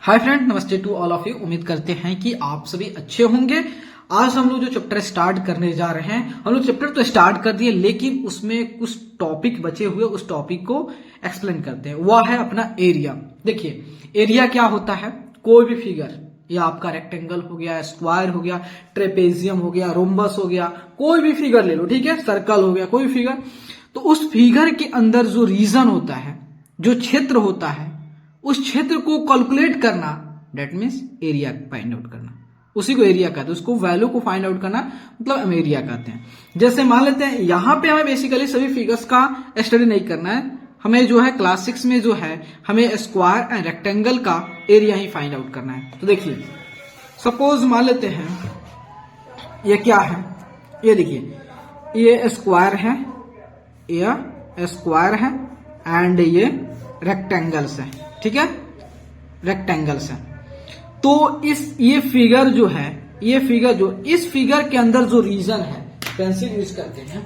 Hi friend, नमस्ते to all of you. उम्मीद करते हैं कि आप सभी अच्छे होंगे। आज हम लोग जो चैप्टर स्टार्ट करने जा रहे हैं, हम लोग चैप्टर तो स्टार्ट कर दिए, लेकिन उसमें कुछ टॉपिक बचे हुए, उस टॉपिक को एक्सप्लेन करते हैं। वह है अपना एरिया। देखिए, एरिया क्या होता है? कोई भी फिगर, या आपका रेक्टेंगल हो गया, स्क्वायर हो गया, ट्रेपेजियम हो गया, रोम्बस हो गया, कोई भी फिगर ले लो, ठीक है, सर्कल हो गया, कोई भी फिगर। तो उस फिगर के अंदर जो रीजन होता है, जो क्षेत्र होता है, उस क्षेत्र को कैलकुलेट करना, that means area find out करना, उसी को एरिया कहते हैं। उसको वैल्यू को फाइंड आउट करना मतलब हम एरिया कहते हैं। जैसे मान लेते हैं यहां पे हमें बेसिकली सभी फिगर्स का स्टडी नहीं करना है, हमें जो है क्लास 6 में जो है हमें स्क्वायर एंड रेक्टेंगल का एरिया ही फाइंड आउट करना है। तो देखिए, सपोज मान लेते हैं ये क्या है, ये देखिए, ये स्क्वायर है, ये स्क्वायर है एंड ये रेक्टेंगल्स है, ठीक है, रेक्टेंगल्स है। तो ये फिगर जो है, ये फिगर जो, इस फिगर के अंदर जो रीजन है, पेंसिल यूज करते हैं,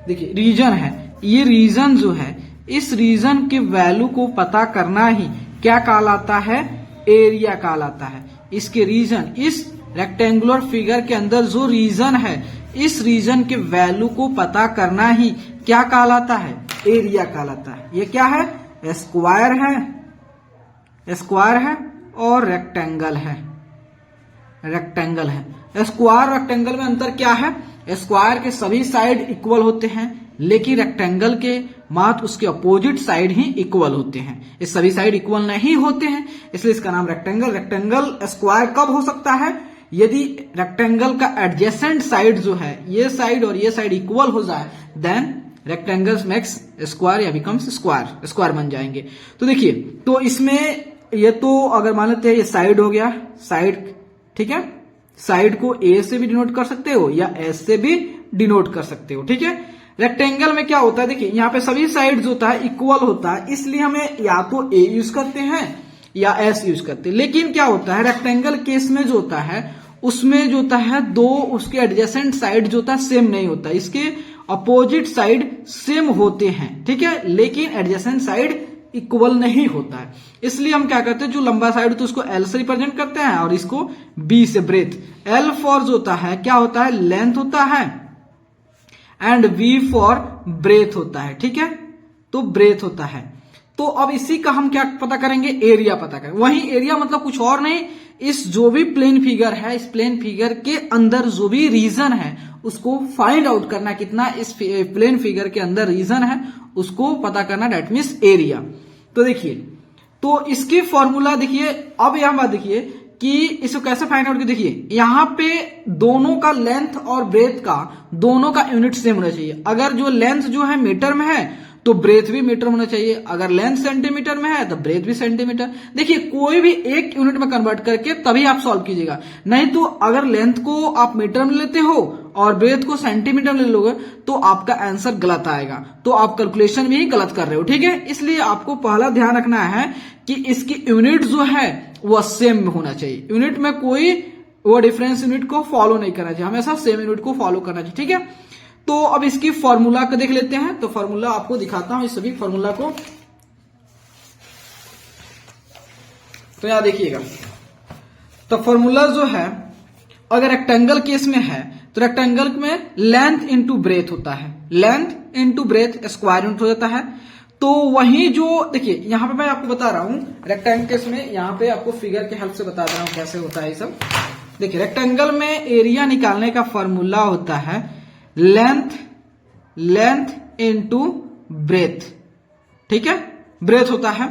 देखिए रीजन है, ये रीजन जो है, इस रीजन के वैल्यू को पता करना ही क्या कहलाता है? एरिया कहलाता है। इसके रीजन, इस रेक्टेंगुलर फिगर के अंदर जो रीजन है, इस रीजन के वैल्यू को पता करना ही क्या कहलाता है? एरिया कहलाता है। ये क्या है? स्क्वायर है, स्क्वायर है और रेक्टेंगल है, रेक्टेंगल है। स्क्वायर रेक्टेंगल में अंतर क्या है? स्क्वायर के सभी साइड इक्वल होते हैं, लेकिन रेक्टेंगल के मात्र उसके अपोजिट साइड ही इक्वल होते हैं। ये सभी साइड इक्वल नहीं होते हैं, इसलिए इसका नाम रेक्टेंगल। रेक्टेंगल स्क्वायर कब हो सकता है? यदि रेक्टेंगल का एडजेसेंट साइड जो है, ये साइड और ये साइड इक्वल हो जाए, देन रेक्टेंगल्स मेक्स स्क्वायर या बिकम्स स्क्वायर, स्क्वायर बन जाएंगे। तो देखिए, तो इसमें ये तो अगर मान लेते हैं ये साइड हो गया, साइड, ठीक है, साइड को ए से भी डिनोट कर सकते हो या एस से भी डिनोट कर सकते हो, ठीक है। रेक्टेंगल में क्या होता है? देखिए, यहाँ पे सभी साइड जो होता है इक्वल होता है, इसलिए हमें या तो ए यूज करते हैं या एस यूज करते हैं। लेकिन क्या होता है रेक्टेंगल केस में जो होता है, उसमें जो होता है दो उसके एडजेसेंट साइड जो होता है सेम नहीं होता, इसके अपोजिट साइड सेम होते हैं, ठीक है, लेकिन एडजेसेंट साइड इक्वल नहीं होता है। इसलिए हम क्या करते हैं, जो लंबा साइड होता है उसको एल से रिप्रेजेंट करते हैं और इसको बी से, ब्रेथ। एल फॉर जो होता है क्या होता है? लेंथ होता है एंड बी फॉर ब्रेथ होता है, ठीक है, तो ब्रेथ होता है। तो अब इसी का हम क्या पता करेंगे? एरिया पता करेंगे। वही एरिया मतलब कुछ और नहीं, इस जो भी प्लेन फिगर है, इस प्लेन फिगर के अंदर जो भी रीजन है उसको फाइंड आउट करना, कितना इस प्लेन फिगर के अंदर रीजन है उसको पता करना, डेट मीन्स एरिया। तो देखिए, तो इसकी फॉर्मूला देखिए, अब यहां बात देखिए कि इसको कैसे फाइंड आउट। देखिए, यहां पे दोनों का लेंथ और ब्रेथ का, दोनों का यूनिट सेम होना चाहिए। अगर जो लेंथ जो है मीटर में है तो ब्रेथ भी मीटर होना चाहिए, अगर लेंथ सेंटीमीटर में है तो ब्रेथ भी सेंटीमीटर। देखिए, कोई भी एक यूनिट में कन्वर्ट करके तभी आप सॉल्व कीजिएगा, नहीं तो अगर लेंथ को आप मीटर में लेते हो और ब्रेथ को सेंटीमीटर में ले लोगे तो आपका आंसर गलत आएगा, तो आप कैलकुलेशन भी गलत कर रहे हो, ठीक है। इसलिए आपको पहला ध्यान रखना है कि इसकी यूनिट जो है वह सेम होना चाहिए। यूनिट में कोई वो डिफरेंस यूनिट को फॉलो नहीं करना चाहिए, हमेशा सेम यूनिट को फॉलो करना चाहिए, ठीक है। तो अब इसकी फॉर्मूला को देख लेते हैं। तो फॉर्मूला आपको दिखाता हूं, इस सभी फॉर्मूला को। तो यहां देखिएगा, तो फॉर्मूला जो है, अगर रेक्टेंगल केस में है तो रेक्टेंगल में लेंथ इंटू ब्रेथ होता है, length into breath square unit हो जाता है। तो वही जो देखिए, यहां पे मैं आपको बता रहा हूं रेक्टेंगल केस में, यहां पे आपको फिगर के हेल्प से बता रहा हूं कैसे होता है ये सब। देखिए, रेक्टेंगल में एरिया निकालने का फॉर्मूला होता है लेंथ इंटू ब्रेथ, ठीक है, ब्रेथ होता है।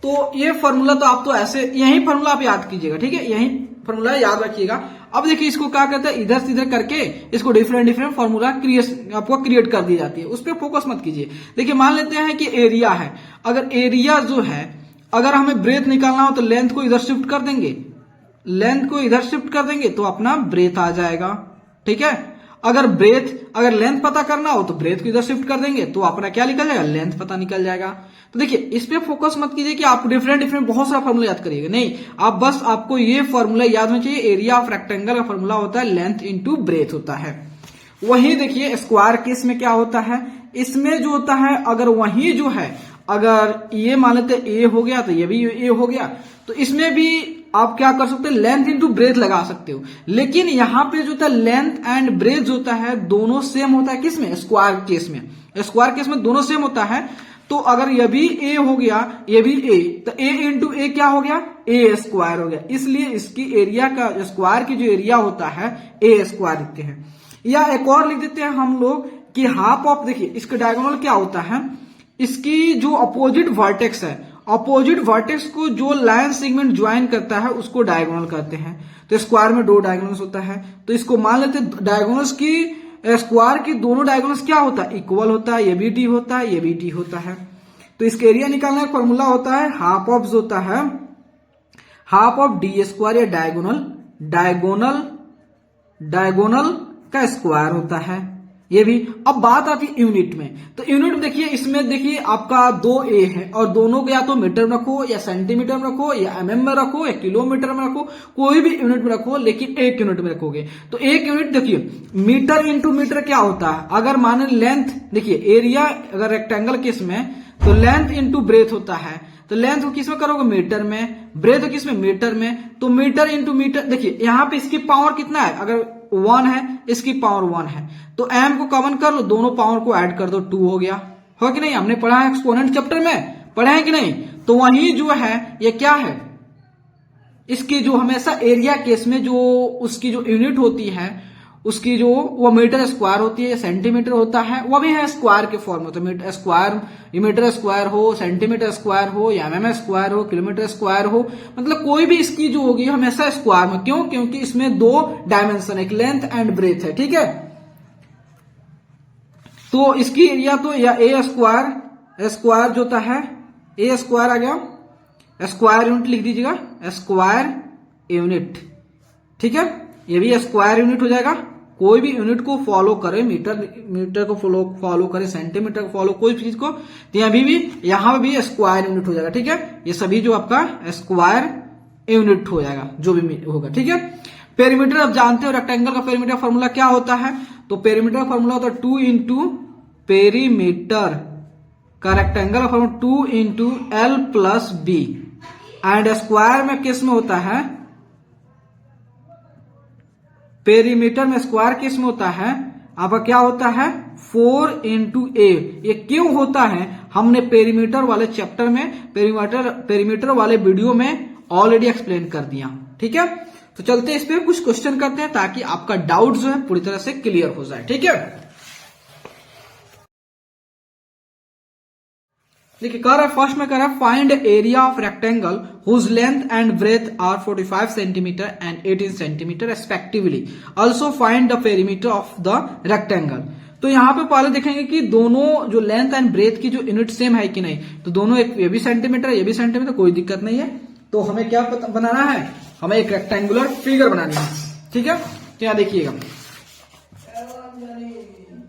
तो ये फॉर्मूला तो आप तो ऐसे, यही फॉर्मूला आप याद कीजिएगा, ठीक है, यही फॉर्मूला याद रखिएगा। अब देखिए, इसको क्या कहते हैं, इधर से इधर करके इसको डिफरेंट फॉर्मूला आपको क्रिएट कर दी जाती है, उस पर फोकस मत कीजिए। देखिए, मान लेते हैं कि एरिया है, अगर एरिया जो है, अगर हमें ब्रेथ निकालना हो तो लेंथ को इधर शिफ्ट कर देंगे, लेंथ को इधर शिफ्ट कर देंगे तो अपना ब्रेथ आ जाएगा, ठीक है। अगर लेंथ पता करना हो तो ब्रेथ को इधर शिफ्ट कर देंगे तो अपना क्या निकल जाएगा? लेंथ पता निकल जाएगा। तो देखिए, इस पे फोकस मत कीजिए कि आप डिफरेंट बहुत सारा फॉर्मूला याद करिएगा, नहीं, आप बस आपको ये फॉर्मूला याद होना चाहिए। एरिया ऑफ रेक्टेंगल का फॉर्मूला होता है लेंथ इंटू ब्रेथ होता है। वही देखिए, स्क्वायर केस में क्या होता है, इसमें जो होता है, अगर वही जो है अगर ये मान लेते ए हो गया तो ये भी ए हो गया, तो इसमें भी आप क्या कर सकते हो, लेंथ इंटू ब्रेथ लगा सकते हो। लेकिन यहां पे जो था लेंथ एंड ब्रेथ होता है दोनों सेम होता है, किसमें, स्क्वायर केस में। स्क्वायर केस में दोनों सेम होता है। तो अगर ये भी ए हो गया ये भी ए, तो ए इंटू ए क्या हो गया, ए स्क्वायर हो गया। इसलिए इसकी एरिया का स्क्वायर की जो एरिया होता है ए स्क्वायर लिखते हैं। या एक और लिख देते हैं हम लोग कि हाफ ऑफ, देखिए इसका डायगोनल क्या होता है, इसकी जो अपोजिट वर्टेक्स है, अपोजिट वर्टेक्स को जो लाइन सेगमेंट ज्वाइन करता है उसको डायगोनल कहते हैं। तो स्क्वायर में 2 डायगोनल्स होता है, तो इसको मान लेते डायगोनल्स की, स्क्वायर की दोनों डायगोनल्स क्या होता है, इक्वल होता है। ये भी डी होता है, ये भी डी होता है। तो इसका एरिया निकालने का फॉर्मूला होता है हाफ ऑफ, होता है हाफ ऑफ डी स्क्वायर या डायगोनल का स्क्वायर होता है ये भी। अब बात आती है यूनिट में, तो यूनिट में देखिए, इसमें देखिए आपका 2 ए है और दोनों को या तो मीटर में रखो या सेंटीमीटर में रखो या एमएम में रखो या किलोमीटर में रखो, कोई भी यूनिट में रखो, लेकिन एक यूनिट में रखोगे। तो एक यूनिट देखिए मीटर इंटू मीटर क्या होता है, अगर माने लेंथ, देखिए एरिया अगर रेक्टेंगल केस में तो लेंथ इंटू ब्रेथ होता है, तो लेंथ को किसमें करोगे, मीटर में, ब्रेथ किसमें, मीटर में। तो मीटर इंटू मीटर, देखिए यहां पे इसकी पावर कितना है, अगर 1 है इसकी पावर 1 है, तो m को कॉमन कर लो, दोनों पावर को ऐड कर दो, 2 हो गया। हो कि नहीं, हमने पढ़ा है एक्सपोनेंट चैप्टर में, पढ़ा है कि नहीं। तो वही जो है ये क्या है, इसकी जो हमेशा एरिया केस में जो उसकी जो यूनिट होती है उसकी जो वो मीटर स्क्वायर होती है, सेंटीमीटर होता है, वो भी है स्क्वायर के फॉर्म में। तो मीटर स्क्वायर, मीटर स्क्वायर हो, सेंटीमीटर स्क्वायर हो या एमएम स्क्वायर हो, किलोमीटर स्क्वायर हो, मतलब कोई भी इसकी जो होगी हमेशा स्क्वायर में। क्यों, क्योंकि इसमें 2 डायमेंशन, एक लेंथ एंड ब्रेथ है, ठीक है। तो इसकी एरिया तो या ए स्क्वायर जो होता है, ए स्क्वायर आ गया, स्क्वायर यूनिट लिख दीजिएगा, स्क्वायर यूनिट, ठीक है। ये भी स्क्वायर यूनिट हो जाएगा। कोई भी यूनिट को फॉलो करे, मीटर को फॉलो करे, सेंटीमीटर को फॉलो, कोई चीज को, तो यहां भी स्क्वायर यूनिट हो जाएगा, ठीक है। ये सभी जो आपका स्क्वायर यूनिट हो जाएगा, जो भी होगा, ठीक है। पेरीमीटर आप जानते हो, रेक्टेंगल का पेरीमीटर फॉर्मूला क्या होता है, तो पेरीमीटर फॉर्मूला होता है 2 इंटू पेरीमीटर का rectangle formula 2 into L plus B, and square में किस में होता है, पेरीमीटर में स्क्वायर केस में होता है आपका क्या होता है 4 इंटू ए। ये क्यों होता है, हमने पेरीमीटर वाले चैप्टर में, पेरीमीटर वाले वीडियो में ऑलरेडी एक्सप्लेन कर दिया, ठीक है। तो चलते इस पे कुछ क्वेश्चन करते हैं ताकि आपका डाउट जो है पूरी तरह से क्लियर हो जाए, ठीक है। देखिए कह रहा है, फर्स्ट में कह रहा है find area of rectangle whose length and breadth are 45 centimetre and 18 centimetre respectively, also find the perimeter of the rectangle. तो यहां पे पहले देखेंगे कि दोनों जो लेंथ एंड ब्रेथ की जो यूनिट सेम है कि नहीं, तो दोनों एक, ये भी सेंटीमीटर ये भी सेंटीमीटर, कोई दिक्कत नहीं है। तो हमें क्या बनाना है, हमें एक रेक्टेंगुलर फिगर बनानी है, ठीक है। तो यहां देखिएगा,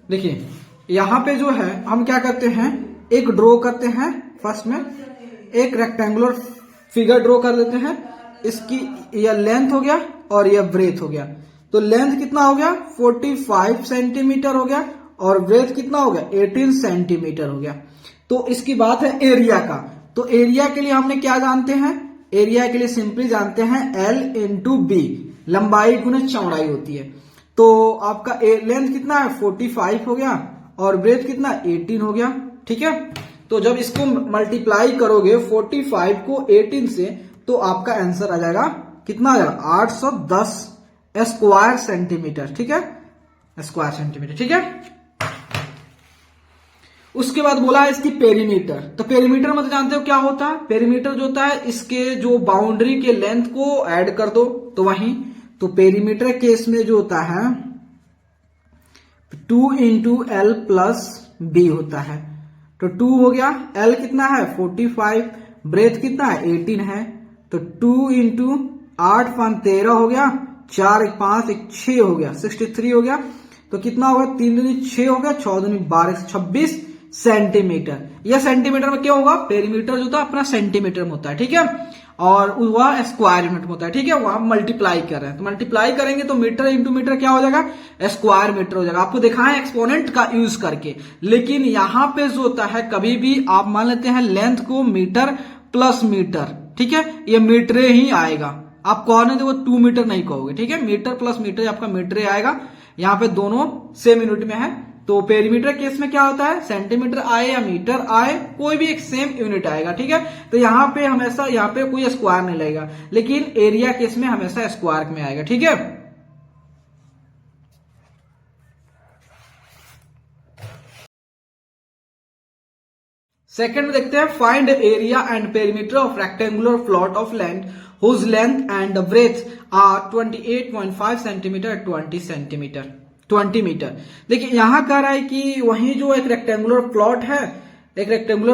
देखिए यहां पे जो है हम क्या करते हैं, एक ड्रॉ करते हैं, फर्स्ट में एक रेक्टेंगुलर फिगर ड्रॉ कर देते हैं। इसकी यह लेंथ हो गया और यह ब्रेथ हो गया। तो लेंथ कितना हो गया 45 सेंटीमीटर हो गया और ब्रेथ कितना हो गया 18 सेंटीमीटर हो गया। तो इसकी बात है एरिया का। तो एरिया के लिए हमने क्या जानते हैं, एरिया के लिए सिंपली जानते हैं L इंटू बी, लंबाई गुना चौड़ाई होती है। तो आपका लेंथ कितना है 45 हो गया और ब्रेथ कितना 18 हो गया, ठीक है। तो जब इसको मल्टीप्लाई करोगे 45 को 18 से, तो आपका आंसर आ जाएगा कितना आ जाएगा 810 स्क्वायर सेंटीमीटर, ठीक है, स्क्वायर सेंटीमीटर, ठीक है। उसके बाद बोला है इसकी पेरीमीटर। तो पेरीमीटर में तो जानते हो क्या होता है, पेरीमीटर जो होता है इसके जो बाउंड्री के लेंथ को ऐड कर दो, तो वहीं तो पेरीमीटर केस में जो होता है 2 इंटू एल प्लस बी होता है। तो 2 हो गया, L कितना है 45, ब्रेथ कितना है 18 है, तो 2 इंटू 8 5 13 हो गया, 4 1 5 1 6 हो गया, 63 हो गया। तो कितना होगा 3 दूनी 6 हो गया, 6 दूनी 12 26 सेंटीमीटर। यह सेंटीमीटर में क्या होगा, पेरीमीटर जो था अपना सेंटीमीटर में होता है, ठीक है। और वह स्क्वायर यूनिट में होता है, ठीक है। वहां मल्टीप्लाई कर रहे हैं, तो मल्टीप्लाई करेंगे तो मीटर इंटू मीटर क्या हो जाएगा, स्क्वायर मीटर हो जाएगा। आपको दिखाएं एक्सपोनेंट का यूज करके, लेकिन यहां पे जो होता है कभी भी आप मान लेते हैं लेंथ को मीटर प्लस मीटर, ठीक है, ये मीटरे ही आएगा। आप कहने तो वो 2 मीटर नहीं कहोगे, ठीक है, मीटर प्लस मीटर आपका मीटरे आएगा। यहाँ पे दोनों सेम यूनिट में है, तो पेरीमीटर केस में क्या होता है, सेंटीमीटर आए या मीटर आए कोई भी एक सेम यूनिट आएगा, ठीक है। तो यहाँ पे हमेशा यहाँ पे कोई स्क्वायर नहीं लगेगा, लेकिन एरिया केस में हमेशा स्क्वायर में आएगा, ठीक है। सेकंड में देखते हैं, find area and perimeter of rectangular plot of land whose length and breadth are 28.5 centimetre 20 metre. देखिए यहां कह रहा है कि वही जो एक रेक्टेंगुलर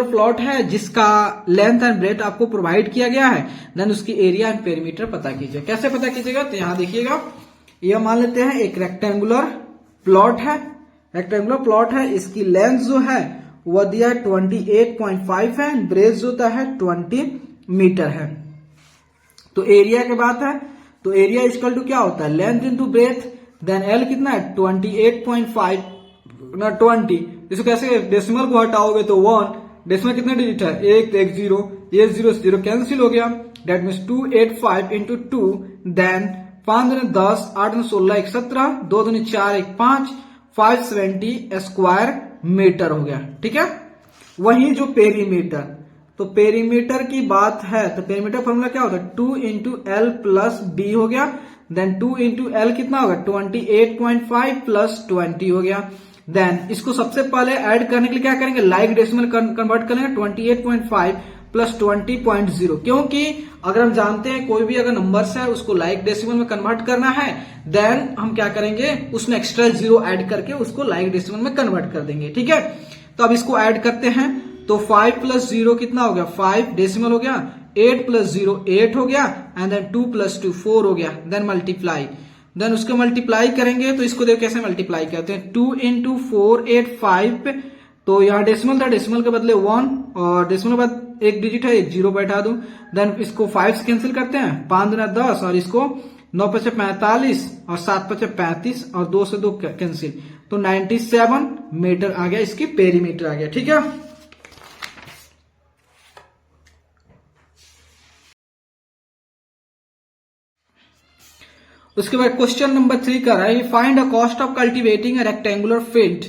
प्लॉट है जिसका लेंथ एंड ब्रेथ आपको प्रोवाइड किया गया है, देन उसकी एरिया एंड पेरीमीटर पता कीजिए। कैसे पता कीजिएगा, तो यहां देखिएगा, यह मान लेते हैं एक रेक्टेंगुलर प्लॉट है, इसकी लेंथ जो है वह दिया है 28.5 है, ब्रेथ जो होता है 20 मीटर है। तो एरिया की बात है, तो एरिया इक्वल टू क्या होता है, length into breadth, then L कितना है 28.5 ना 20, इसको कैसे डेसिमल को हटाओगे तो 1, डेसिमल कितने डिजिट है, 1 1 0, ये 0 0 कैंसिल हो गया, डेट मीन्स 285 इंटू 2, देन 5 दूनी 10, 8 दूनी 16, 1 17, 2 दूनी 4, 1 5, 570 स्क्वायर मीटर हो गया, ठीक है। वही जो पेरीमीटर, तो पेरीमीटर की बात है, तो पेरीमीटर फॉर्मूला क्या होता है, 2 इंटू एल प्लस बी हो गया, देन 2 इंटू एल कितना होगा 28.5 प्लस 20 हो गया। देन इसको सबसे पहले ऐड करने के लिए क्या करेंगे, लाइक डेसिमल कन्वर्ट करेंगे, 28.5 प्लस 20.0, क्योंकि अगर हम जानते हैं कोई भी अगर नंबर्स है उसको लाइक डेसिमल में कन्वर्ट करना है, देन हम क्या करेंगे, उसमें एक्स्ट्रा जीरो ऐड करके उसको लाइक डेसिमल में कन्वर्ट कर देंगे, ठीक है। तो अब इसको ऐड करते हैं, तो 5 प्लस 0 कितना हो गया, 5 डेसिमल हो गया, 8 प्लस 0 8 हो गया, एंड देन 2 प्लस 2 4 हो गया, देन मल्टीप्लाई, देन उसको मल्टीप्लाई करेंगे, तो इसको देखो कैसे मल्टीप्लाई करते हैं, 2 इंटू 485, तो यहाँ डेसिमल था, डेसिमल के बदले 1, और डेसिमल के बाद एक डिजिट है, एक जीरो बैठा दूं, देन इसको 5 से कैंसिल करते हैं, 5 दूना 10, और इसको 9 पचे 45, और 7 पचे 35, और 2 से 2 कैंसिल, तो 97 मीटर आ गया, इसकी पेरीमीटर आ गया, ठीक है। उसके बाद क्वेश्चन नंबर 3 का है, find a cost of cultivating a rectangular field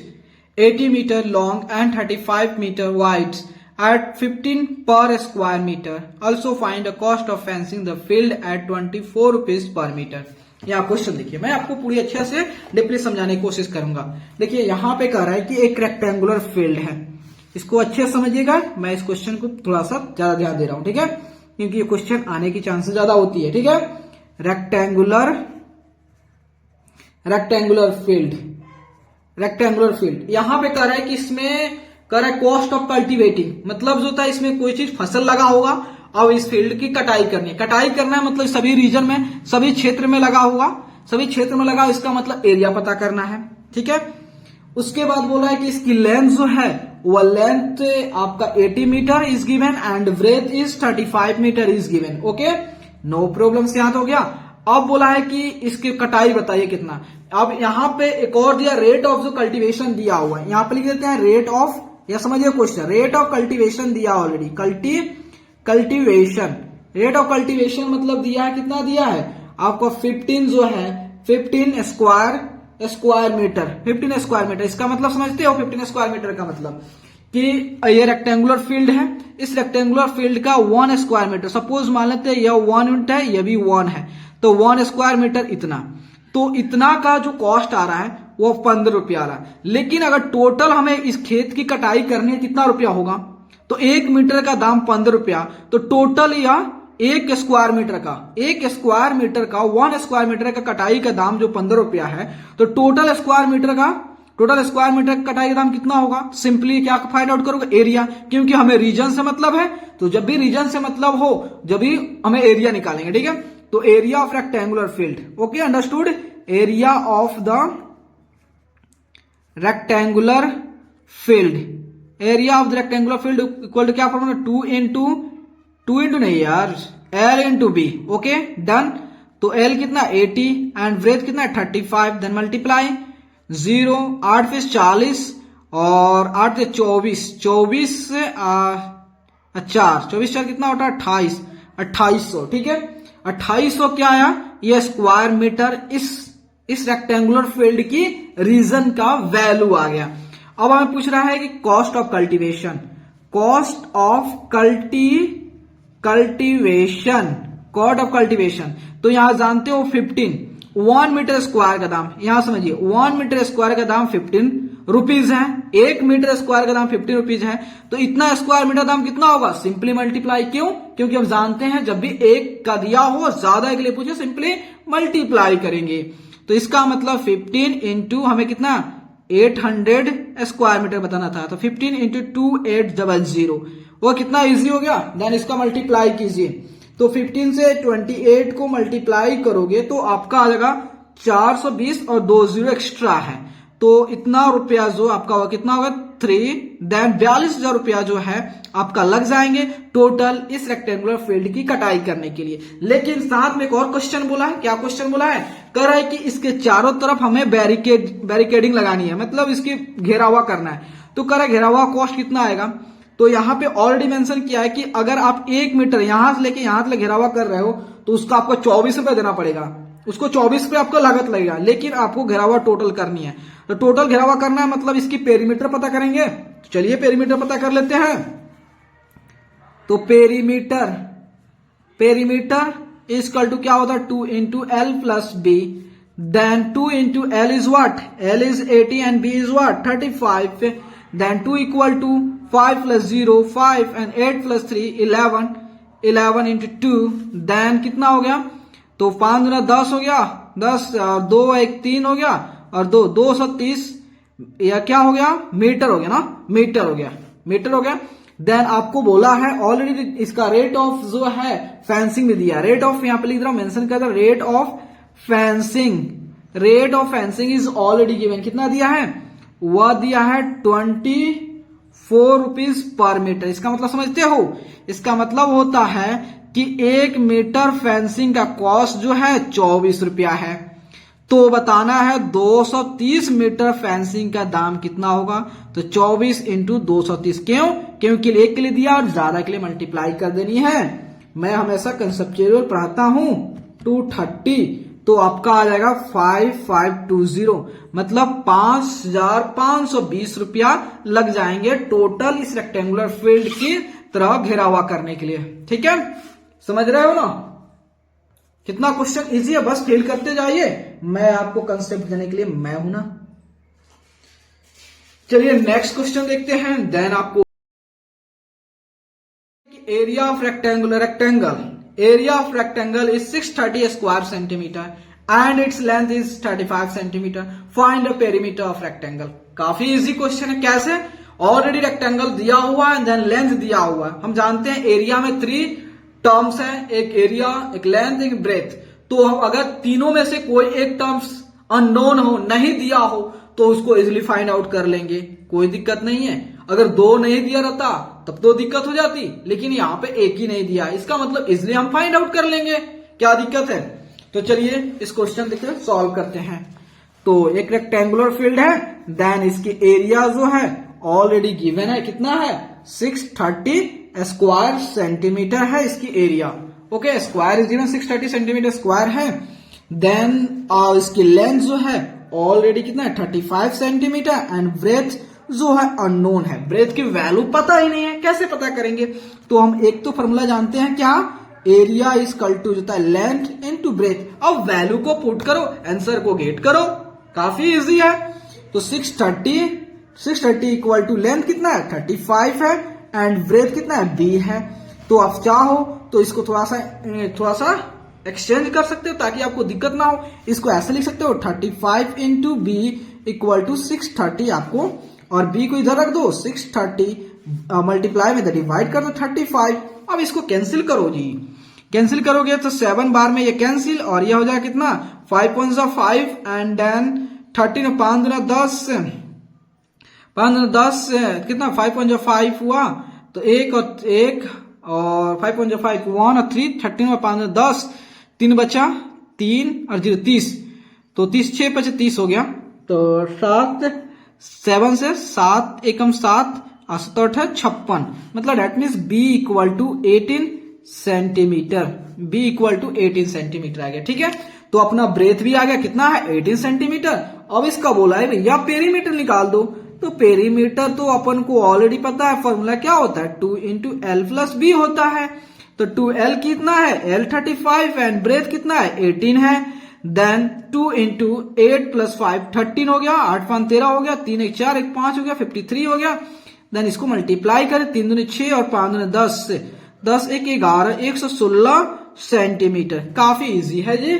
80 metre long and 35 metre wide at 15 per square meter. Also find the cost of fencing the field at 24 rupees per meter. यहाँ question देखिए, मैं आपको पूरी अच्छे से deeply समझाने की कोशिश करूंगा। देखिए यहाँ पे कह रहा है कि एक रेक्टेंगुलर फील्ड है, इसको अच्छे से समझिएगा, मैं इस क्वेश्चन को थोड़ा सा ज्यादा ध्यान दे रहा हूं, ठीक है, क्योंकि ये क्वेश्चन आने की चांसेस ज्यादा होती है, ठीक है। रेक्टेंगुलर फील्ड यहां पे कह रहा है कि इसमें कह रहा है कॉस्ट ऑफ कल्टीवेटिंग, मतलब जो होता है इसमें कोई चीज फसल लगा होगा और इस फील्ड की कटाई करनी है, कटाई करना है मतलब सभी रीजन में, सभी क्षेत्र में लगा होगा, सभी क्षेत्र में लगा, इसका मतलब एरिया पता करना है, ठीक है। उसके बाद बोला है कि इसकी लेंथ जो है वह लेंथ आपका 80 metre is given and breadth is 35 metre is given, okay, no problem से यहां तो हो गया। अब बोला है कि इसकी कटाई बताइए कितना। अब यहां पे एक और दिया, रेट ऑफ जो कल्टीवेशन दिया हुआ है, यहां पे लिख देते हैं रेट ऑफ, या समझिए क्वेश्चन, रेट ऑफ कल्टीवेशन दिया already, cultivation rate of cultivation मतलब दिया है, कितना दिया है आपको 15 जो है 15 स्क्वायर मीटर, इसका मतलब समझते हो 15 स्क्वायर मीटर का मतलब कि ये रेक्टेंगुलर फील्ड है, इस रेक्टेंगुलर फील्ड का 1 स्क्वायर मीटर, सपोज मान लेते हैं यह 1 यूनिट है, यह भी 1 है, तो 1 स्क्वायर मीटर इतना, तो इतना का जो कॉस्ट आ रहा है वो 15 रुपया आ रहा है। लेकिन अगर टोटल हमें इस खेत की कटाई करनी है कितना रुपया होगा, तो 1 मीटर का दाम 15 रुपया, तो टोटल या 1 स्क्वायर मीटर का 1 स्क्वायर मीटर का कटाई का दाम जो 15 रुपया है, तो टोटल स्क्वायर मीटर का कटाई का दाम कितना होगा, सिंपली क्या फाइंड आउट करोगे, एरिया, क्योंकि हमें रीजन से मतलब है, तो जब भी रीजन से मतलब हो जब भी हमें एरिया निकालेंगे, ठीक है। तो area of rectangular field, okay, understood, area of the rectangular field, area of the rectangular field equal to क्या फॉर्मूला, 2 इंटू नहीं यार, L into B, okay done. तो L कितना 80 एंड ब्रेथ कितना 35, देन मल्टीप्लाई 0, 8 से 40 और 8 से 24, 24 से 24 कितना होता है 28, 2800, ठीक है। 2800 क्या आया, ये स्क्वायर मीटर इस रेक्टेंगुलर फील्ड की रीजन का वैल्यू आ गया। अब हमें पूछ रहा है कि cost of cultivation, cost of cultivation, cost of cultivation. तो यहां जानते हो 15, 1 मीटर स्क्वायर का दाम, यहां समझिए 1 मीटर स्क्वायर का दाम 15 रुपीज है, 1 मीटर स्क्वायर का दाम 15 रुपीज है। तो इतना स्क्वायर मीटर दाम कितना होगा, सिंपली मल्टीप्लाई, क्यों, क्योंकि हम जानते हैं जब भी एक का दिया हो ज्यादा के लिए पूछे सिंपली मल्टीप्लाई करेंगे। तो इसका मतलब 15 इंटू हमें कितना 800 स्क्वायर मीटर बताना था, तो 15 इंटू 2800, वो कितना इजी हो गया। देन इसका मल्टीप्लाई कीजिए, तो 15 से 28 को मल्टीप्लाई करोगे तो आपका आ जाएगा 420 और 2 जीरो एक्स्ट्रा है, तो इतना रुपया जो आपका होगा कितना होगा 3, देन 42,000 रुपया जो है आपका लग जाएंगे टोटल इस रेक्टेंगुलर फील्ड की कटाई करने के लिए। लेकिन साथ में एक और क्वेश्चन बोला है, क्या क्वेश्चन बोला है, कह रहा है कि इसके चारों तरफ हमें बैरिकेडिंग लगानी है, मतलब इसकी घेरावा करना है। तो कह रहा है घेरावा कॉस्ट कितना आएगा, तो यहां पे ऑलरेडी मेंशन किया है कि अगर आप 1 मीटर यहां से लेके यहां तक घेरावा कर रहे हो तो उसका आपको 24 रुपए देना पड़ेगा, उसको 24 रुपए आपका लागत लगेगा। लेकिन आपको घेरावा टोटल करनी है, तो टोटल घेरावा करना है मतलब इसकी पेरीमीटर पता करेंगे। तो चलिए पेरीमीटर पता कर लेते हैं। तो पेरीमीटर इक्वल टू क्या होता है 2 into L plus B, then 2 into L is what, L is 80 and B is what 35, then 2 equal to 5 plus 0 5 and 8 plus 3 11, 11 into 2, देन कितना हो गया, तो 5 गुना 10 हो गया, 10 और 2 1 3 हो गया और 2 230, या क्या हो गया मीटर हो गया ना, मीटर हो गया। देन आपको बोला है ऑलरेडी इसका रेट ऑफ जो है फेंसिंग में दिया, रेट ऑफ यहाँ पे लिख रहा हूं मेंशन कर रहा, rate of fencing is already given, कितना दिया है, वह दिया है 24 रुपीज पर मीटर। इसका मतलब समझते हो, इसका मतलब होता है कि 1 मीटर फेंसिंग का कॉस्ट जो है 24 रुपया है, तो बताना है 230 मीटर फेंसिंग का दाम कितना होगा, तो 24 इंटू 230, क्यों, क्योंकि एक के लिए दिया और ज्यादा के लिए मल्टीप्लाई कर देनी है। मैं हमेशा कंसेप्चुअल पढ़ाता हूं 230, तो आपका आ जाएगा 5520, मतलब 5520 रुपया लग जाएंगे टोटल इस रेक्टेंगुलर फील्ड की तरह घेरावा करने के लिए। ठीक है, समझ रहे हो ना, कितना क्वेश्चन इजी है, बस फिल करते जाइए, मैं आपको कंसेप्ट देने के लिए मैं हूं ना। चलिए नेक्स्ट क्वेश्चन देखते हैं। देन आपको area of rectangle is 630 square centimetre and its length is 35 centimetre, find the perimeter of rectangle. काफी इजी क्वेश्चन है, कैसे, ऑलरेडी रेक्टेंगल दिया हुआ है, देन लेंथ दिया हुआ है। हम जानते हैं एरिया में 3 टर्म्स है, एक एरिया, एक लेंथ, एक ब्रेथ। तो हम अगर तीनों में से कोई एक टर्म्स अननोन हो, नहीं दिया हो, तो उसको इजिली फाइंड आउट कर लेंगे, कोई दिक्कत नहीं है। अगर 2 नहीं दिया रहता तब तो दिक्कत हो जाती, लेकिन यहां पे एक ही नहीं दिया, इसका मतलब इजिली हम फाइंड आउट कर लेंगे, क्या दिक्कत है। तो चलिए इस क्वेश्चन देखते हैं, सॉल्व करते हैं। तो एक रेक्टेंगुलर फील्ड है, देन इसकी एरिया जो है ऑलरेडी गिवन है, कितना है 630 स्क्वायर सेंटीमीटर है इसकी area, okay, square is given 630 centimetre square है। देन इसकी लेंथ जो है ऑलरेडी कितना है 35 सेंटीमीटर एंड ब्रेथ जो है अननोन है, ब्रेथ की वैल्यू पता ही नहीं है, कैसे पता करेंगे। तो हम एक तो फॉर्मूला जानते हैं, क्या, एरिया इज इक्वल टू होता है लेंथ इनटू ब्रेथ। अब वैल्यू को पुट करो, आंसर को गेट करो, काफी इजी है। तो 630 इक्वल टू लेंथ कितना है 35 है एंड ब्रेथ कितना है b है। तो आप चाहो तो इसको थोड़ा सा एक्सचेंज कर सकते हो ताकि आपको दिक्कत ना हो। इसको ऐसे लिख सकते हो 35 इंटू बी इक्वल टू 630 आपको, और b को इधर रख दो, 630 मल्टीप्लाई में डिवाइड कर दो 35। अब इसको कैंसिल करो जी, कैंसिल करोगे तो 7 बार में ये कैंसिल, और ये हो जाएगा कितना 5 एंड देन 13 5 गुना 10 कितना 5 हुआ, तो 1 और 1 और 5 1 5 1 और 3 13 और 5 10, 3 बचा 3 और 0 30, तो 30 6 5 30 हो गया। तो 7 से 7 एकम 7 और 7 है 56, मतलब that means b equal to 18 centimetre. B equal to 18 centimetre आ गया। ठीक है, तो अपना ब्रेथ भी आ गया, कितना है 18 सेंटीमीटर। अब इसका बोला है भैया पेरीमीटर निकाल दो, तो पेरीमीटर तो अपन को ऑलरेडी पता है, फॉर्मूला क्या होता है 2 इंटू एल प्लस बी होता है। तो 2L कितना है L 35 एंड ब्रेथ कितना है 18 है। देन 2 इंटू 8 प्लस 5 13 हो गया, 8 5 13 हो गया, 3 1 4 1 5 हो गया, 53 हो गया। देन इसको मल्टीप्लाई करें, 3 दूनी 6 और 5 दूनी 10 से 10 1 11 116 सेंटीमीटर। काफी इजी है जी।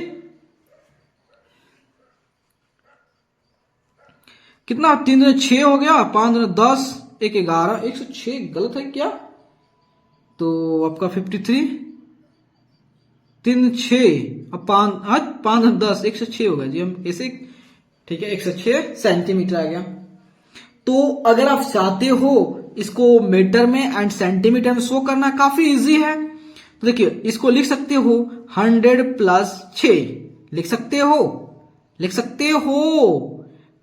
कितना 3 दूनी 6 हो गया, 5 दूनी 10 1 11 106 गलत है क्या, तो आपका 53 3 6 अब 5 10 106 होगा जी। हम ऐसे ठीक है 106 सेंटीमीटर आ गया। तो अगर आप चाहते हो इसको मीटर में एंड सेंटीमीटर में शो करना, काफी इजी है। तो देखिए इसको लिख सकते हो 100 प्लस 6 लिख सकते हो।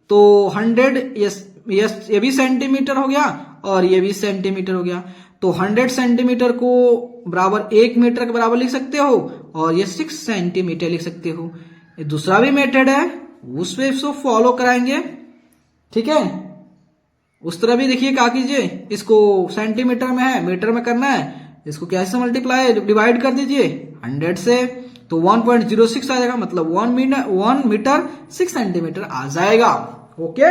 तो 100 यस ये भी सेंटीमीटर हो गया और ये भी सेंटीमीटर हो गया। तो 100 सेंटीमीटर को बराबर 1 मीटर के बराबर लिख सकते हो और ये 6 सेंटीमीटर लिख सकते हो। ये दूसरा भी मेथड है, उस पे इसको फॉलो कराएंगे। ठीक है, उस तरह भी देखिए क्या कीजिए, इसको सेंटीमीटर में है मीटर में करना है, इसको कैसे मल्टीप्लाई डिवाइड कर दीजिए 100 से, तो 1.06 आ जाएगा, मतलब 1 मीटर 6 सेंटीमीटर आ जाएगा। ओके,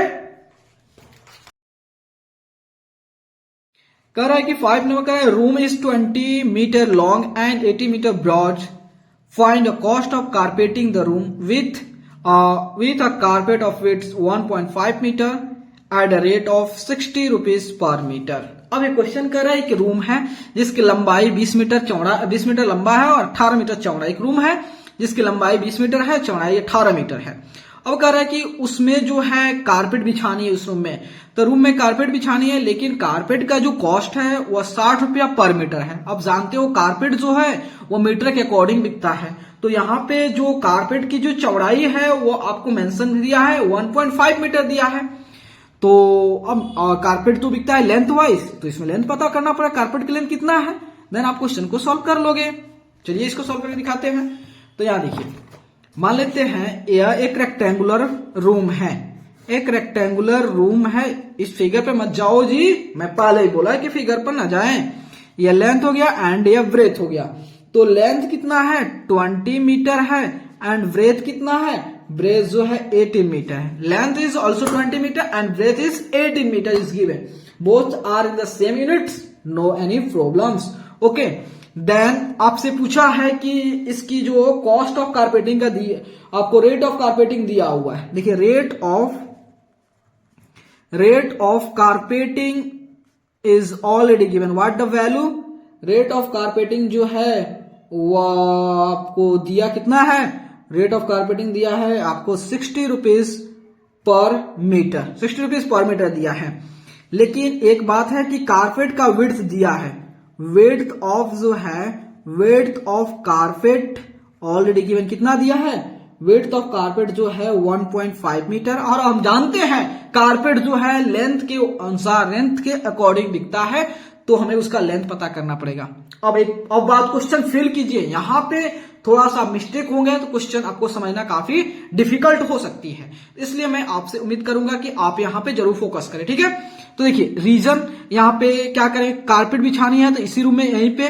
कह रहा है कि 5 नंबर का है room is 20 metre long and 80 metre broad, find the cost of carpeting the room with a carpet of width 1.5 metre at a rate of 60 rupees per metre. अब ये क्वेश्चन कर रहा है कि रूम है जिसकी लंबाई 20 मीटर चौड़ा 20 मीटर लंबा है और 18 मीटर चौड़ा। एक रूम है जिसकी लंबाई 20 मीटर है, चौड़ाई 18 मीटर है। अब कह रहा है कि उसमें जो है कारपेट बिछानी है उस रूम में, तो रूम में कारपेट बिछानी है, लेकिन कारपेट का जो कॉस्ट है वह 60 रुपया पर मीटर है। अब जानते हो कारपेट जो है वो मीटर के अकॉर्डिंग बिकता है, तो यहाँ पे जो कारपेट की जो चौड़ाई है वो आपको मेंशन दिया है 1.5 मीटर दिया है। तो अब कारपेट तो बिकता है लेंथ वाइज, तो इसमें लेंथ पता करना पड़ा कारपेट की लेंथ कितना है, देन आप क्वेश्चन को सॉल्व कर लोगे। चलिए इसको सॉल्व करके दिखाते हैं। तो यहां देखिए, मान लेते हैं यह एक रेक्टेंगुलर रूम है, एक रेक्टेंगुलर रूम है। इस फिगर पे मत जाओ जी, मैं पहले ही बोला कि फिगर पर ना जाएं। यह लेंथ हो गया एंड यह ब्रेथ हो गया। तो लेंथ कितना है 20 मीटर है एंड ब्रेथ कितना है, ब्रेथ जो है 18 मीटर है। Length is also 20 metre and breadth is 18 metre is given, both are in the same units, no any problems. Okay, then आपसे पूछा है कि इसकी जो कॉस्ट ऑफ कारपेटिंग का दी, आपको रेट ऑफ कारपेटिंग दिया हुआ है। देखिए rate of carpeting is already given, what the value, rate of carpeting जो है वो आपको दिया कितना है, रेट ऑफ कारपेटिंग दिया है आपको 60 rupees per metre, 60 rupees per metre दिया है। लेकिन एक बात है कि कारपेट का विड्थ दिया है, विड्थ ऑफ जो है width of carpet already given कितना दिया है, विड्थ ऑफ कारपेट जो है 1.5 मीटर। और हम जानते हैं कारपेट जो है लेंथ के अनुसार, लेंथ के अकॉर्डिंग बिकता है, तो हमें उसका लेंथ पता करना पड़ेगा। अब बात क्वेश्चन फिल कीजिए, यहां पे थोड़ा सा मिस्टेक होंगे तो क्वेश्चन आपको समझना काफी डिफिकल्ट हो सकती है, इसलिए मैं आपसे उम्मीद करूंगा कि आप यहां पे जरूर फोकस करें। ठीक है, तो देखिए रीजन यहां पे क्या करें, कारपेट बिछानी है तो इसी रूम में यहीं पे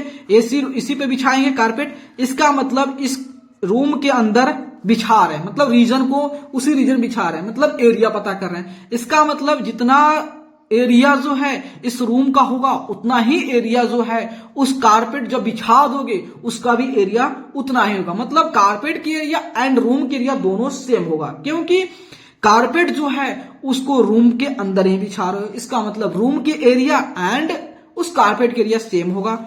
इसी पे बिछाएंगे कारपेट। इसका मतलब इस रूम के अंदर बिछा रहे हैं, मतलब रीजन को उसी रीजन बिछा रहे हैं, मतलब एरिया पता कर रहे हैं। इसका मतलब जितना एरिया जो है इस रूम का होगा उतना ही एरिया जो है उस कारपेट जब बिछा दोगे उसका भी एरिया उतना ही होगा। मतलब कारपेट की एरिया एंड रूम की एरिया दोनों सेम होगा, क्योंकि कारपेट जो है उसको रूम के अंदर ही बिछा रहे हो, इसका मतलब रूम के एरिया एंड उस कारपेट के एरिया सेम होगा।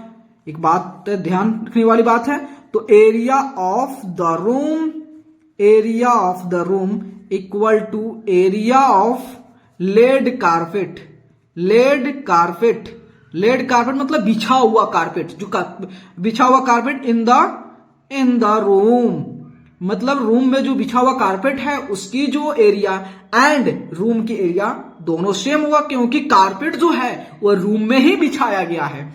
एक बात ध्यान रखने वाली बात है, तो area of the room equal to area of laid carpet laid carpet मतलब बिछा हुआ कारपेट, जो बिछा हुआ कारपेट इन द रूम, मतलब रूम में जो बिछा हुआ कारपेट है उसकी जो एरिया एंड रूम की एरिया दोनों सेम होगा, क्योंकि कारपेट जो है वो रूम में ही बिछाया गया है।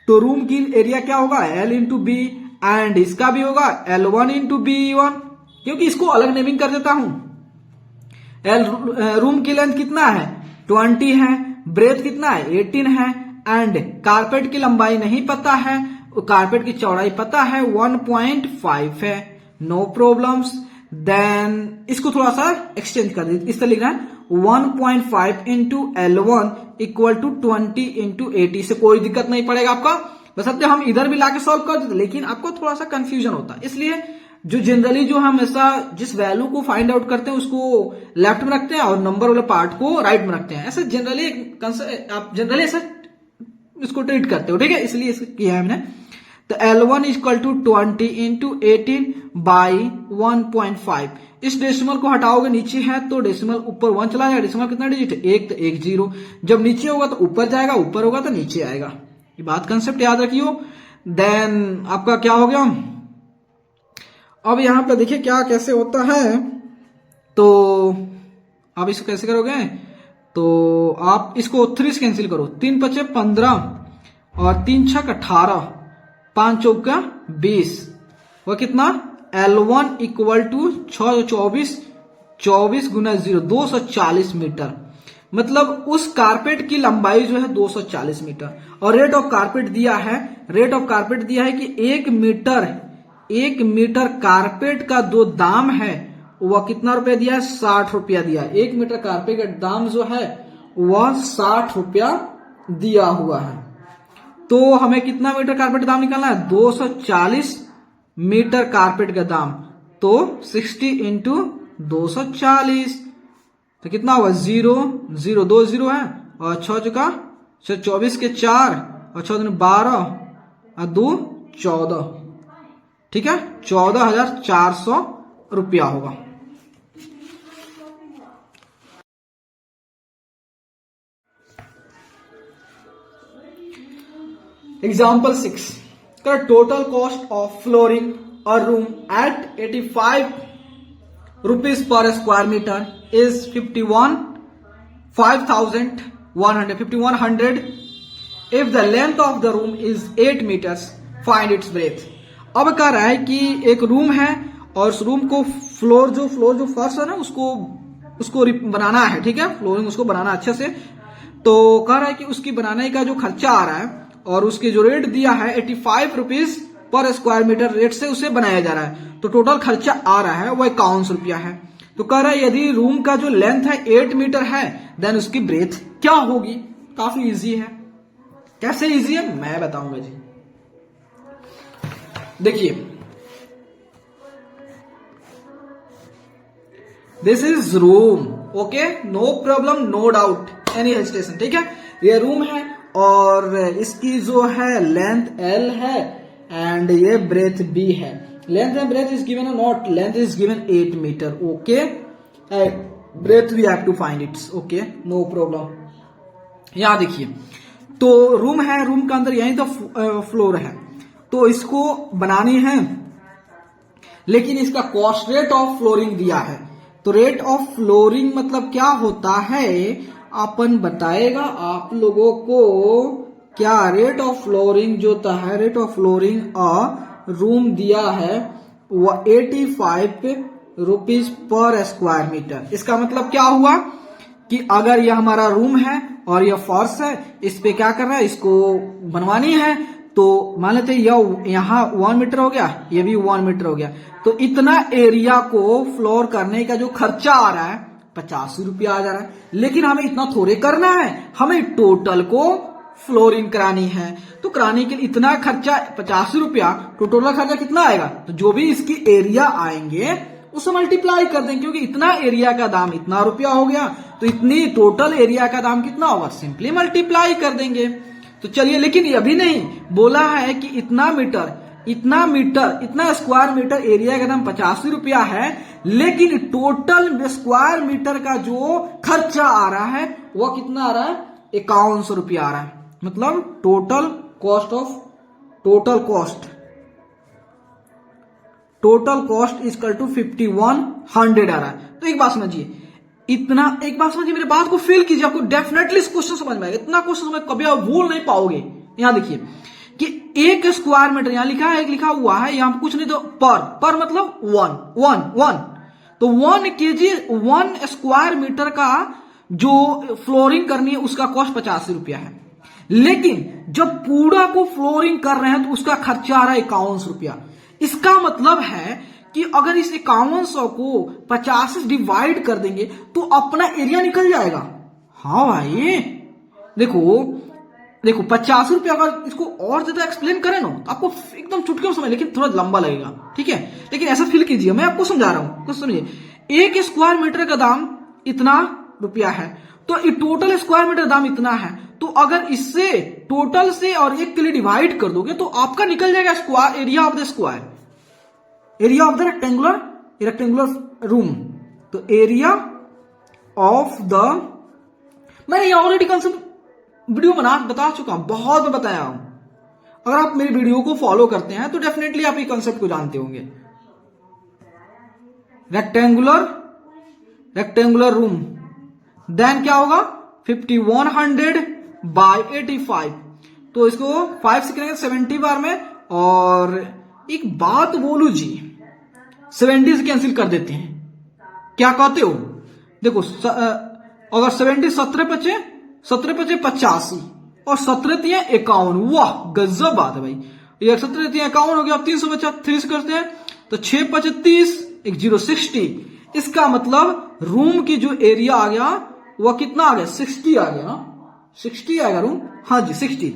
तो रूम की एरिया क्या होगा, L इंटू बी, एंड इसका भी होगा L1 इंटू B1, क्योंकि इसको अलग नेमिंग कर देता हूं। रूम की लेंथ कितना है 20 है, ब्रेथ कितना है 18 है, एंड कारपेट की लंबाई नहीं पता है, कारपेट की चौड़ाई पता है 1.5 है, नो प्रॉब्लम्स। देन इसको थोड़ा सा एक्सचेंज कर दीजिए, इस तरह लिखना है 1.5 into L1 equal to 20 into 80, से कोई दिक्कत नहीं पड़ेगा आपका। बस हम इधर भी लाके सॉल्व कर देते, लेकिन आपको थोड़ा सा कंफ्यूजन होता है, इसलिए जो जनरली जो हम ऐसा जिस वैल्यू को फाइंड आउट करते हैं उसको लेफ्ट में रखते हैं और नंबर वाले पार्ट को राइट में रखते हैं, ऐसे जनरली आप जनरली ऐसा इसको ट्रीट करते हो, ठीक है, इसलिए इसको किया है हमने। तो L1 equal to 20 into 18 by 1.5, इस डेसिमल को हटाओगे नीचे है तो डेसिमल ऊपर 1 चला जाएगा, डेसिमल कितना डिजिट है 1, तो 1 0, जब नीचे होगा तो ऊपर जाएगा, ऊपर होगा तो नीचे आएगा, ये बात कंसेप्ट याद रखियो। देन आपका क्या हो गया, अब यहां पे देखिए क्या कैसे होता है, तो आप इसको कैसे करोगे, तो आप इसको 3 से कैंसिल करो, 3 5 15 और 3 6 18, 5 चौका 20, वह कितना L1 equal to 6 24, 24 Guna 0 240 metre, मतलब उस कारपेट की लंबाई जो है 240 मीटर, और रेट ऑफ कारपेट दिया है, रेट ऑफ कारपेट दिया है कि 1 मीटर कारपेट का जो दाम है वह कितना रुपया दिया है 60 रुपया दिया है, 1 मीटर कारपेट का दाम जो है वह 60 रुपया दिया हुआ है। तो हमें कितना मीटर कारपेट दाम निकालना है 240 मीटर कारपेट का दाम, तो 60 इंटू 240, तो कितना होगा 0 0 2 0 है, और 6 चुका 24 के 4 और 6 12 और 2 14, ठीक है 14,400 रुपया होगा। Example 6, the total cost of flooring a room at 85 rupees per square meter is 51,100 if the length of the room is 8 meters, find its breadth। अब कह रहा है कि एक रूम है और उस रूम को फ्लोर जो फर्श है ना उसको बनाना है, ठीक है, फ्लोरिंग उसको बनाना अच्छे से, तो कह रहा है कि उसकी बनाने का जो खर्चा आ रहा है और उसके जो रेट दिया है 85 rupees per square metre rate से उसे बनाया जा रहा है, तो टोटल खर्चा आ रहा है वह 51 रुपया है। तो कह रहा है यदि रूम का जो लेंथ है 8 मीटर है देन उसकी ब्रेथ क्या होगी। काफी इजी है। कैसे इजी है मैं बताऊंगा जी। देखिए this is room, okay, no problem, no doubt, any hesitation, ठीक है। ये रूम है और इसकी जो है लेंथ L है एंड ये ब्रेथ B है। Length and breadth is given not, length is given 8 metre, okay, breadth we have to find its, okay, no problem. यहां देखिए तो रूम है, रूम का अंदर यही तो फ्लोर है, तो इसको बनानी है, लेकिन इसका कॉस्ट रेट ऑफ फ्लोरिंग दिया है। तो रेट ऑफ फ्लोरिंग मतलब क्या होता है अपन बताएगा आप लोगों को। क्या रेट ऑफ फ्लोरिंग जो होता है, रेट ऑफ फ्लोरिंग रूम दिया है वो 85 रुपीज पर स्क्वायर मीटर। इसका मतलब क्या हुआ कि अगर यह हमारा रूम है और यह फर्श है, इस पे क्या करना है, इसको बनवानी है, तो मान लेते यहाँ 1 मीटर हो गया, ये भी 1 मीटर हो गया, तो इतना एरिया को फ्लोर करने का जो खर्चा आ रहा है 85 रुपया आ जा रहा है। लेकिन हमें इतना थोड़े करना है, हमें टोटल को फ्लोरिंग करानी है, तो कराने के लिए इतना खर्चा 85 रुपया, तो टोटल खर्चा कितना आएगा, तो जो भी इसकी एरिया आएंगे उससे मल्टीप्लाई कर देंगे, क्योंकि इतना एरिया का दाम इतना रुपया हो गया, तो इतनी टोटल एरिया का दाम कितना होगा, सिंपली मल्टीप्लाई कर देंगे। तो चलिए, लेकिन ये अभी नहीं बोला है कि इतना स्क्वायर मीटर एरिया का दाम 85 रुपया है, लेकिन टोटल स्क्वायर मीटर का जो खर्चा आ रहा है वो कितना आ रहा है, 5100 रुपया आ रहा है। मतलब टोटल कॉस्ट इक्वल टू 5100 आ रहा है। तो एक बात समझिए मेरे बात को फील कीजिए, आपको डेफिनेटली इस क्वेश्चन समझ में आएगा। इतना क्वेश्चन समझ कभी आप भूल नहीं पाओगे। यहां देखिए कि 1 स्क्वायर मीटर यहां लिखा है, एक लिखा हुआ है, यहां कुछ नहीं तो पर मतलब 1 तो 1 केजी 1 स्क्वायर मीटर का जो फ्लोरिंग करनी है उसका कॉस्ट 85 रुपया है। लेकिन जब पूरा को फ्लोरिंग कर रहे हैं तो उसका खर्चा आ रहा है 51 रुपया। इसका मतलब है कि अगर इस 5100 को 50 से डिवाइड कर देंगे तो अपना एरिया निकल जाएगा। हाँ भाई देखो 50 रुपया, अगर इसको और ज्यादा एक्सप्लेन करें ना तो आपको एकदम चुटकी में समझ, लेकिन थोड़ा लंबा लगेगा, ठीक है। लेकिन ऐसा फील कीजिए, मैं आपको समझा रहा हूं, कुछ समझिए। 1 स्क्वायर मीटर का दाम इतना रुपया है, तो टोटल स्क्वायर मीटर दाम इतना है। तो अगर इससे टोटल से और 1 के लिए डिवाइड कर दोगे तो आपका निकल जाएगा square area of the square, area of the rectangular room. तो एरिया ऑफ द, मैंने ऑलरेडी कंसेप्ट वीडियो बता चुका हूं, बहुत मैं बताया हूं। अगर आप मेरी वीडियो को फॉलो करते हैं तो डेफिनेटली आप ये कंसेप्ट को जानते होंगे। रेक्टेंगुलर रूम, देन क्या होगा 5100 बाय 85। तो इसको 5 से करेंगे 70 बार में। और एक बात बोलू जी, 70 से कैंसिल कर देते हैं, क्या कहते हो? देखो अगर 70 17 पचे 85 और 17 51, वाह गजब बात है भाई। ये 17 51 हो गया। अब 300 बचा, 3 से करते हैं तो 6 5 30, 1 0 60। इसका मतलब रूम की जो एरिया आ गया वह कितना आ गया, 60 आ गया। 60 आएगा रूम, हाँ जी 60।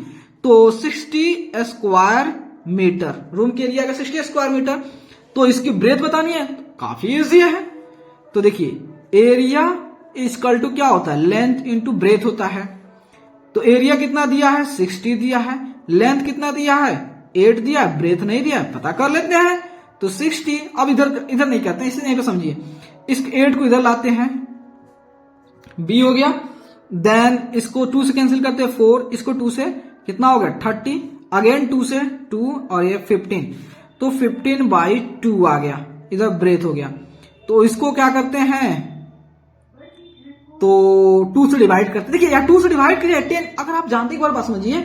तो 60 स्क्वायर मीटर रूम के एरिया का 60 स्क्वायर मीटर। तो इसकी ब्रेथ बतानी है, काफी इजी है। तो देखिए एरिया इक्वल टू क्या होता है, लेंथ इंटू ब्रेथ होता है। तो एरिया कितना दिया है, 60 दिया है। लेंथ कितना दिया है, 8 दिया है। ब्रेथ नहीं दिया है, पता कर लेते हैं। तो 60, अब इधर नहीं कहते हैं, इसे नहीं पे समझिए। इस 8 को इधर लाते हैं, बी हो गया। देन इसको 2 से कैंसिल करते हैं 4, इसको 2 से कितना हो गया 30, अगेन 2 से 2 और ये 15। तो 15/2 आ गया, इधर ब्रेथ हो गया। तो इसको क्या करते हैं, तो 2 से डिवाइड करते, देखिए यार 2 से डिवाइड करिए 10। अगर आप जानते, एक बार बात समझिए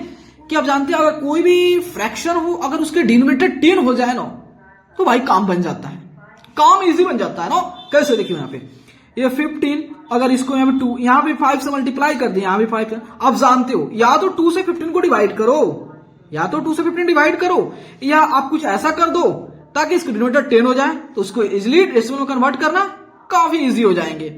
कि आप जानते हैं अगर कोई भी फ्रैक्शन हो, अगर उसके डिनोमिनेटर 10 हो जाए ना तो भाई काम बन जाता है, काम इजी बन जाता है ना। कैसे, देखिए यहाँ पे ये 15, अगर इसको यहाँ पे 2, यहाँ पे 5 से मल्टीप्लाई कर दिया, यहाँ पे 5। आप जानते हो या तो 2 से 15 को डिवाइड करो, या तो 2 से 15 डिवाइड करो, या आप कुछ ऐसा कर दो ताकि इसके डिनोमिनेटर 10 हो जाए, तो उसको इजिली डेसिमल में कन्वर्ट करना काफी इजी हो जाएंगे।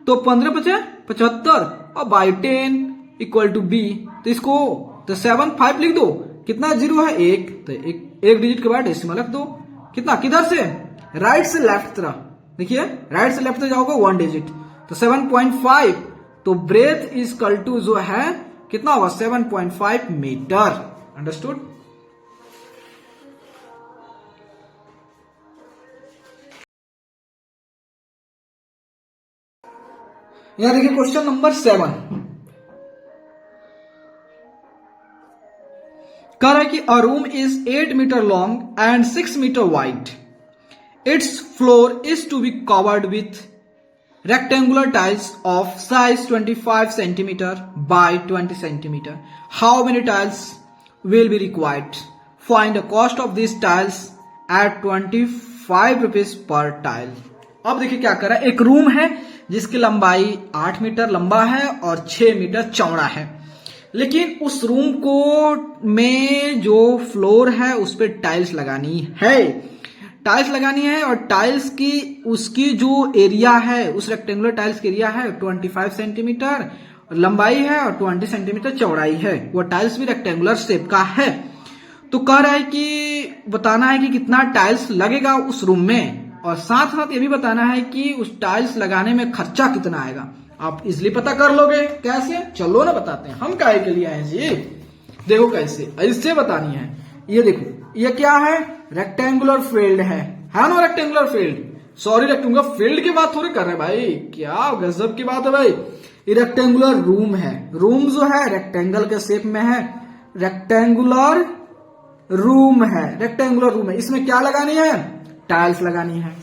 तो 15 × 5 = 75 और बाई 10 इक्वल टू बी। तो इसको तो 7 5 लिख दो, कितना 0 है 1, तो एक डिजिट के बाद डेसिमल रख दो। कितना, किधर से, राइट से लेफ्ट तरफ, देखिए राइट से लेफ्ट तरफ जाओगे 1 डिजिट, तो 7.5। तो ब्रेथ इज इक्वल टू जो है कितना होगा 7.5 मीटर। अंडरस्टूड। यहां देखिए क्वेश्चन नंबर 7 कह रहा है कि a room is 8 metre long and 6 metre wide. Its floor is to be covered with rectangular tiles of size 25 centimeter by 20 centimeter. How many tiles will be required? Find the cost of these tiles at 25 rupees per tile. अब देखिए क्या कर रहा है, एक room है जिसकी लंबाई 8 मीटर लंबा है और 6 मीटर चौड़ा है, लेकिन उस रूम को में जो फ्लोर है उस पर टाइल्स लगानी है। और टाइल्स की उसकी जो एरिया है, उस रेक्टेंगुलर टाइल्स की एरिया है 25 सेंटीमीटर लंबाई है और 20 सेंटीमीटर चौड़ाई है। वो टाइल्स भी रेक्टेंगुलर शेप का है। तो कह रहा है कि बताना है कि कितना टाइल्स लगेगा उस रूम में, और साथ साथ ये भी बताना है कि उस टाइल्स लगाने में खर्चा कितना आएगा। आप इजिली पता कर लोगे। कैसे, चलो ना बताते हैं, हम काहे के लिए आए जी। देखो कैसे, ऐसे बतानी है। ये देखो, ये क्या है, रेक्टेंगुलर फील्ड है ना, rectangular field. Sorry, rectangular field की बात थोड़ी कर रहे हैं भाई, क्या गजब की बात है भाई। ये रेक्टेंगुलर रूम है। रूम जो है रेक्टेंगल के शेप में है, रेक्टेंगुलर रूम है, रेक्टेंगुलर रूम है। इसमें क्या लगानी है? टाइल्स लगानी है।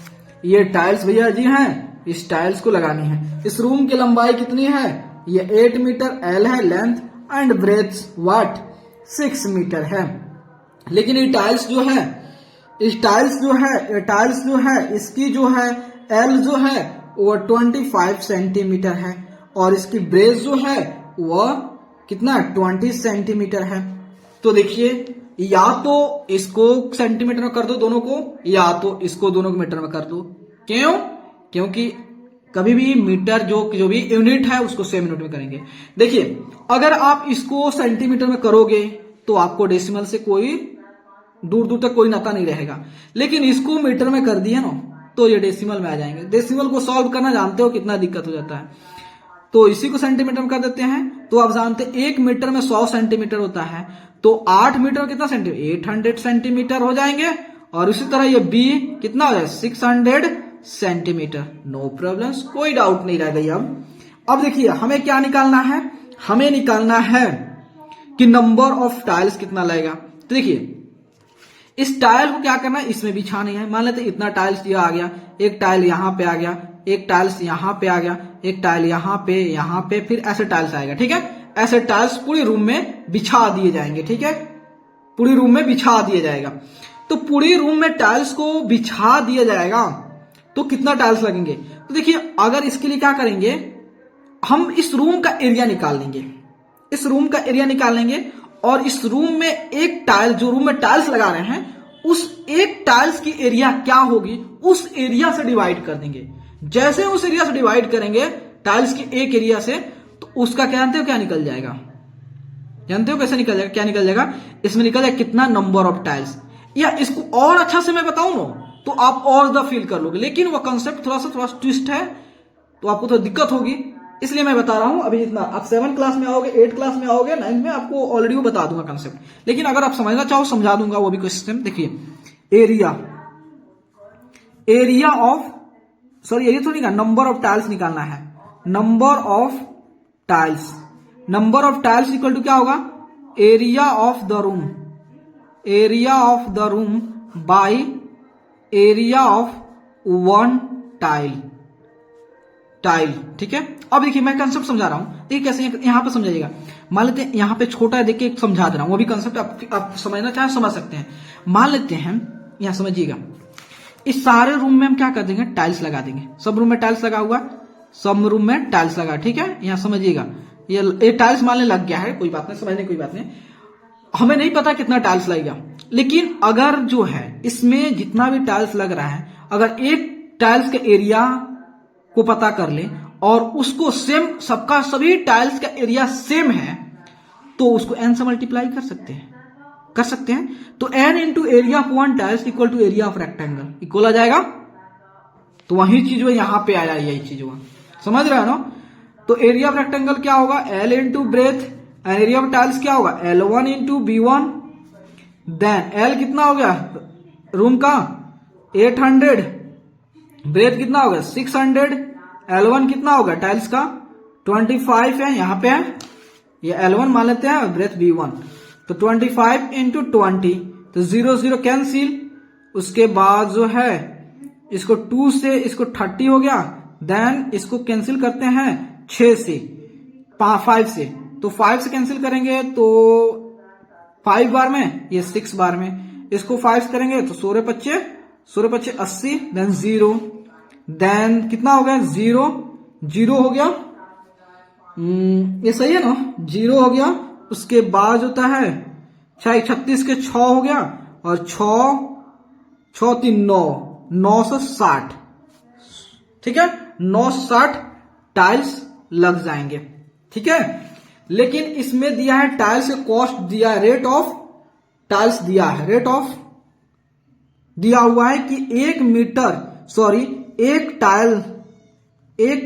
ये टाइल्स भैया जी हैं, इस टाइल्स को लगानी है। इस रूम की लंबाई कितनी है? ये 8 मीटर एल है length, and breadth what 6 metre है। लेकिन ये टाइल्स जो है, इस टाइल्स जो है इसकी जो है एल जो है वो 25 सेंटीमीटर है, और इसकी ब्रेथ जो है वह कितना 20 सेंटीमीटर है। तो देखिए, या तो इसको सेंटीमीटर में कर दो दोनों को, या तो इसको दोनों को मीटर में कर दो। क्यों? क्योंकि कभी भी मीटर जो भी यूनिट है उसको सेम यूनिट में करेंगे। देखिए, अगर आप इसको सेंटीमीटर में करोगे तो आपको डेसिमल से कोई दूर दूर तक कोई नाता नहीं रहेगा, लेकिन इसको मीटर में कर दिया ना तो ये डेसिमल में आ जाएंगे। डेसिमल को सॉल्व करना जानते हो कितना दिक्कत हो जाता है। तो इसी को सेंटीमीटर में कर देते हैं। तो आप जानते हैं 1 मीटर में 100 सेंटीमीटर होता है, तो 8 मीटर कितना सेंटीमीटर? 800 सेंटीमीटर हो जाएंगे। और इसी तरह ये बी कितना हो जाए? 600 सेंटीमीटर। नो प्रॉब्लम, कोई डाउट नहीं रह गई। अब देखिए, हमें क्या निकालना है? हमें निकालना है कि नंबर ऑफ टाइल्स कितना लगेगा। तो देखिए, इस टाइल को क्या करना है? इसमें बिछानी है। मान लेते इतना टाइल्स ये आ गया, एक टाइल यहां पे आ गया, एक टाइल्स यहां पे आ गया, एक टाइल यहां पे, फिर ऐसे टाइल्स आएगा। ठीक है, ऐसे टाइल्स पूरी रूम में बिछा दिए जाएंगे। ठीक है, पूरी रूम में बिछा दिया जाएगा। तो पूरी रूम में टाइल्स को बिछा दिया जाएगा तो कितना टाइल्स लगेंगे? तो देखिए, अगर इसके लिए क्या करेंगे, हम इस रूम का एरिया निकाल लेंगे। इस रूम का एरिया निकाल लेंगे, और इस रूम में एक टाइल, जो रूम में टाइल्स लगा रहे हैं, उस एक टाइल्स की एरिया क्या होगी उस एरिया से डिवाइड कर देंगे। जैसे उस एरिया से डिवाइड करेंगे टाइल्स की एक एरिया से, तो उसका क्या जानते हो क्या निकल जाएगा? जानते हो कैसे निकल जाएगा? क्या निकल जाएगा? इसमें निकल जाएगा कितना नंबर ऑफ टाइल्स। या इसको और अच्छा से मैं बताऊं ना तो आप और ज्यादा फील कर लोगे, लेकिन वो कंसेप्ट थोड़ा सा ट्विस्ट है, तो आपको थोड़ा दिक्कत होगी, इसलिए मैं बता रहा हूं अभी इतना। आप 7 क्लास में आओगे, 8 क्लास में आओगे, 9 में आपको ऑलरेडी वो बता दूंगा कंसेप्ट, लेकिन अगर आप समझना चाहो समझा दूंगा वो भी कोई सिस्टम। देखिए, एरिया ऑफ, सॉरी एरिया तो नहीं का, नंबर ऑफ टाइल्स निकालना है। Number of tiles, number of tiles equal to क्या होगा? Area of the room, area of the room by area of one tile. ठीक है, अब देखिए मैं कंसेप्ट समझा रहा हूं, देखिए कैसे यहां पे समझाइएगा। मान लेते हैं यहां पे छोटा है, देखिए समझा दे रहा हूं, वो भी कंसेप्ट आप समझना चाहे समझ सकते हैं। मान लेते हैं, यहां समझिएगा, इस सारे रूम में हम क्या कर देंगे? टाइल्स लगा देंगे। सब रूम में टाइल्स लगा हुआ, सब रूम में टाइल्स लगा। ठीक है, यहां समझिएगा, ये टाइल्स मान लग गया है, कोई बात नहीं, समझने कोई बात नहीं। हमें नहीं पता कितना टाइल्स लगेगा, लेकिन अगर जो है इसमें जितना भी टाइल्स लग रहा है, अगर एक टाइल्स के एरिया को पता कर ले और उसको सेम, सबका सभी टाइल्स का एरिया सेम है, तो उसको n से मल्टीप्लाई कर सकते हैं। तो n into area of one tiles equal to area of rectangle equal आ जाएगा। तो वही चीज वो यहां पे आया, यही चीज हुआ, समझ रहे हो ना? तो एरिया ऑफ रेक्टेंगल क्या होगा? L into breadth, and area of tiles क्या होगा? L1 into B1। Then L कितना हो गया रूम का? 800। ब्रेथ कितना होगा? 600। L1 कितना होगा टाइल्स का? 25 है, यहां पे है, ये L1 मान लेते हैं, ब्रेथ B1। तो 25 इंटू 20, तो 0 0 कैंसिल। उसके बाद जो है इसको 2 से इसको 30 हो गया, देन इसको कैंसिल करते हैं 6 से, 5 से, तो 5 से कैंसिल करेंगे तो 5 बार में, ये 6 बार में, इसको 5 से करेंगे तो 16 पच्चे 80, देन 0, देन कितना हो गया? 0 हो गया, ये सही है ना? 0 हो गया। उसके बाद होता है 36 के 6 हो गया, और 6 3 9, 960। ठीक है, 960 टाइल्स लग जाएंगे। ठीक है, लेकिन इसमें दिया है टाइल्स का कॉस्ट दिया है, रेट ऑफ टाइल्स दिया है, रेट ऑफ दिया हुआ है कि 1 मीटर, सॉरी एक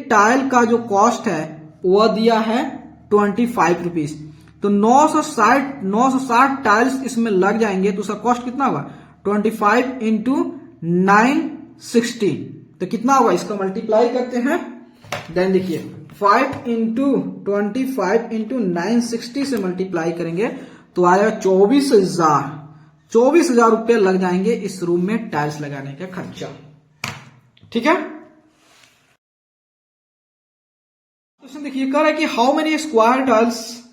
टाइल का जो कॉस्ट है वह दिया है 25 रुपीज। तो 960 टाइल्स इसमें लग जाएंगे, तो उसका कॉस्ट कितना होगा? 25 इंटू 960। तो कितना होगा? इसका मल्टीप्लाई करते हैं, देन देखिए 5 इंटू 25 इंटू 960 से मल्टीप्लाई करेंगे तो आएगा 24,000 रुपये लग जाएंगे इस रूम में टाइल्स लगाने का खर्चा। ठीक है, क्वेश्चन देखिए कह रहा है कि how many square tiles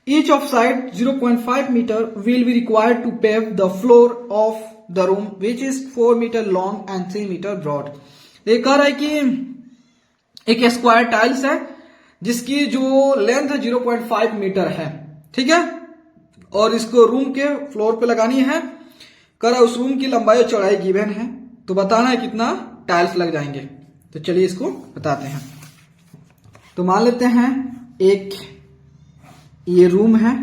each of side 0.5 metre will be required to pave the floor of the room which is 4 metre long and 3 metre broad. ये कह रहा है कि एक स्क्वायर टाइल्स है जिसकी जो लेंथ है 0.5 मीटर है, ठीक है, और इसको रूम के फ्लोर पे लगानी है। कह रहा है उस रूम की लंबाई और चौड़ाई गिवन है, तो बताना है कितना टाइल्स लग जाएंगे। तो चलिए इसको बताते हैं। तो मान लेते हैं एक ये रूम है,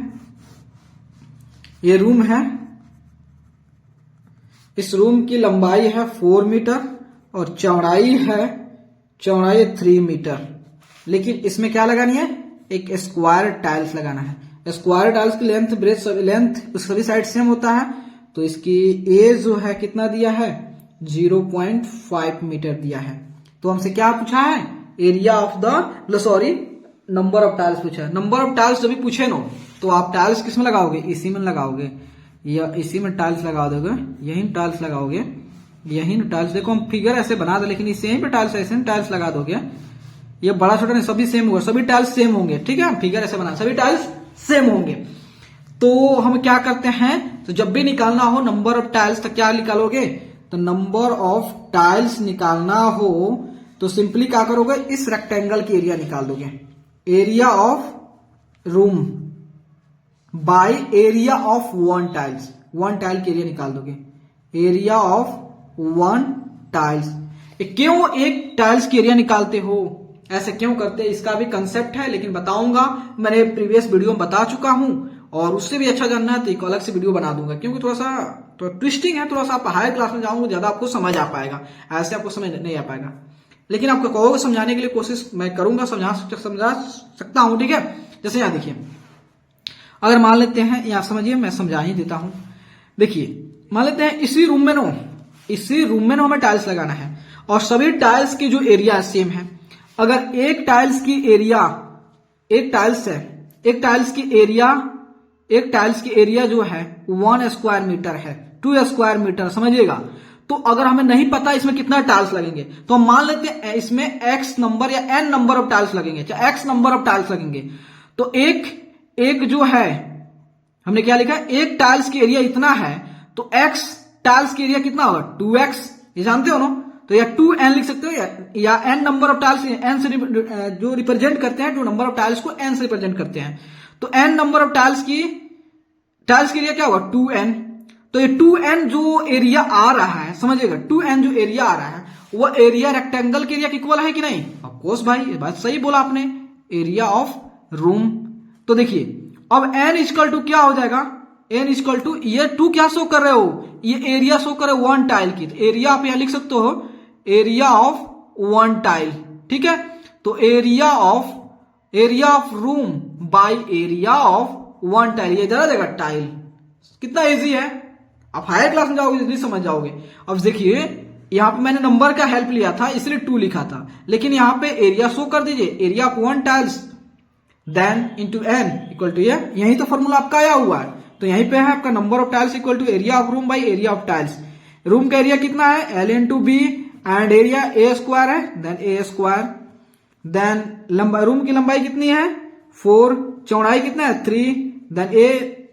इस रूम की लंबाई है 4 मीटर और चौड़ाई है 3 मीटर, लेकिन इसमें क्या लगानी है, एक स्क्वायर टाइल्स लगाना है। स्क्वायर टाइल्स की लेंथ ब्रेथ लेंथ सभी साइड सेम होता है, तो इसकी ए जो है कितना दिया है 0.5 मीटर दिया है। तो हमसे क्या पूछा है, area of the number of tiles पूछा है। नंबर ऑफ टाइल्स जब भी पूछे नो तो आप टाइल्स किस में लगाओगे, इसी में लगाओगे, या इसी में टाइल्स लगा दोगे, यही टाइल्स लगाओगे, यही टाइल्स। देखो हम फिगर ऐसे बना दे, लेकिन इसे पे टाइल्स ऐसे टाइल्स लगा दोगे, ये बड़ा छोटा नहीं, सभी सेम होगा, सभी टाइल्स सेम होंगे। ठीक है, फिगर ऐसे बना, सभी टाइल्स सेम होंगे। तो हम क्या करते हैं, तो जब भी निकालना हो नंबर ऑफ टाइल्स, तो क्या निकालोगे, तो नंबर ऑफ टाइल्स निकालना हो तो सिंपली क्या करोगे, इस रेक्टेंगल की एरिया निकाल दोगे, area of room by area of one tiles, one tile की एरिया निकाल दोगे, एरिया ऑफ वन टाइल्स। क्यों एक टाइल्स की एरिया निकालते हो, ऐसे क्यों करते हैं, इसका भी कंसेप्ट है, लेकिन बताऊंगा, मैंने प्रीवियस वीडियो में बता चुका हूं, और उससे भी अच्छा जानना है तो एक अलग से वीडियो बना दूंगा, क्योंकि थोड़ा सा तो ट्विस्टिंग है, थोड़ा सा आप हायर क्लास में जाओगे ज्यादा आपको समझ आ पाएगा, ऐसे आपको समझ नहीं आ पाएगा। लेकिन आपको कहोगे समझाने के लिए कोशिश मैं करूंगा, समझा सकता हूं। ठीक है, जैसे यहां देखिए, अगर मान लेते हैं, यहां समझिए, मैं समझा ही देता हूं। देखिए मान लेते हैं इसी रूम में हमें टाइल्स लगाना है, और सभी टाइल्स की जो एरिया सेम है। अगर एक टाइल्स की एरिया जो है 1 स्क्वायर मीटर है, 2 स्क्वायर मीटर, समझिएगा। तो अगर हमें नहीं पता इसमें कितना टाइल्स लगेंगे, तो हम मान लेते हैं इसमें x नंबर या n नंबर ऑफ टाइल्स लगेंगे, चाहे x नंबर ऑफ टाइल्स लगेंगे। तो एक जो है, हमने क्या लिखा, एक टाइल्स की एरिया इतना है, तो x टाइल्स की एरिया कितना होगा 2x, ये जानते हो ना। तो या 2n लिख सकते हो, या n number of tiles, n से जो रिप्रेजेंट करते हैं, जो नंबर ऑफ टाइल्स को n से रिप्रेजेंट करते हैं, तो n नंबर ऑफ टाइल्स की एरिया क्या होगा 2n। तो ये 2n जो एरिया आ रहा है, समझिएगा, 2n जो एरिया आ रहा है वो एरिया रेक्टेंगल के एरिया के इक्वल है कि नहीं। ऑफ कोर्स भाई, ये बात सही बोला आपने, एरिया ऑफ रूम। तो देखिए अब n इक्वल टू क्या हो जाएगा, n इक्वल टू, ये 2 क्या शो कर रहे हो, ये एरिया शो कर रहे हो 1 टाइल की, तो एरिया आप यहां लिख सकते हो, एरिया ऑफ 1 टाइल। ठीक है, तो area of room by area of 1 tile, ये जरा देगा टाइल। कितना इजी है, आप हायर क्लास में जाओगे जल्दी समझ जाओगे। अब देखिए यहां पे मैंने नंबर का हेल्प लिया था इसलिए 2 लिखा था, लेकिन यहां पे एरिया शो कर दीजिए, area of 1 tiles then into n equal to, यही तो फॉर्मूला आपका आया हुआ है। तो यहीं पे है आपका number of tiles equal to area of room by area of tiles. Room का एरिया कितना है, l into b, and area a square है, then a square, then room की लंबाई कितनी है 4, चौड़ाई कितना है 3, देन a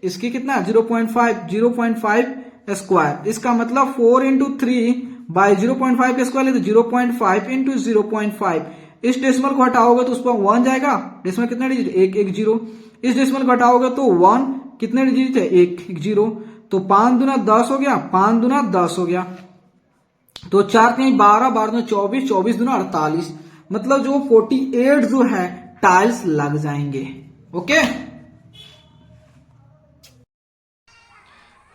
इसकी कितना है 0.5 स्क्वायर, इसका मतलब 4 इंटू 3 बाई 0.5 का स्क्वायर है, तो 0.5 इंटू 0.5, इस डेसिमल को हटाओगे तो उस पर 1 जाएगा, डेसिमल कितना डिजिट 1 0, इस डेसिमल को हटाओगे तो 1 कितने डिजिट है 1 0, तो 5 दूना 10 हो गया, 5 दूना 10 हो गया, तो 4 3 12, 12 दूना 24, 24 दूना 48, मतलब जो 48 जो है टाइल्स लग जाएंगे। ओके,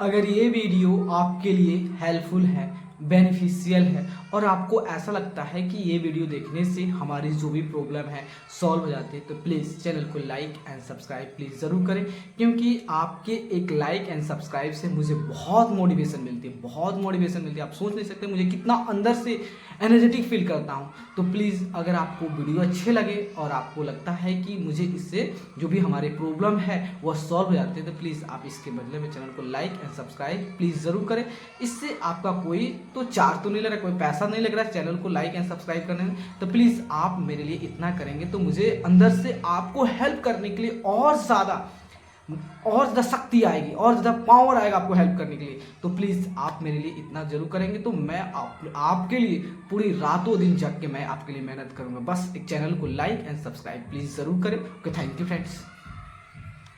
अगर ये वीडियो आपके लिए हेल्पफुल है बेनिफिशियल है और आपको ऐसा लगता है कि ये वीडियो देखने से हमारी जो भी प्रॉब्लम है सॉल्व हो जाती है, तो प्लीज़ चैनल को लाइक एंड सब्सक्राइब प्लीज़ ज़रूर करें, क्योंकि आपके एक लाइक एंड सब्सक्राइब से मुझे बहुत मोटिवेशन मिलती है, बहुत मोटिवेशन मिलती है। आप सोच नहीं सकते मुझे कितना अंदर से एनर्जेटिक फील करता हूँ। तो प्लीज़ अगर आपको वीडियो अच्छे लगे और आपको लगता है कि मुझे इससे जो भी हमारे प्रॉब्लम है वह सॉल्व हो जाते हैं, तो प्लीज़ आप इसके बदले में चैनल को लाइक एंड सब्सक्राइब प्लीज़ ज़रूर करें। इससे आपका कोई तो चार्ज तो नहीं लग रहा, कोई पैसा नहीं लग रहा है चैनल को लाइक एंड सब्सक्राइब करने में, तो प्लीज़ आप मेरे लिए इतना करेंगे तो मुझे अंदर से आपको हेल्प करने के लिए और ज़्यादा शक्ति आएगी, और ज़्यादा पावर आएगा आपको हेल्प करने के लिए। तो प्लीज़ आप मेरे लिए इतना जरूर करेंगे तो मैं आपके लिए पूरी रातों दिन जग के मैं आपके लिए मेहनत करूँगा। बस एक चैनल को लाइक एंड सब्सक्राइब प्लीज़ ज़रूर करें। Okay, thank you friends.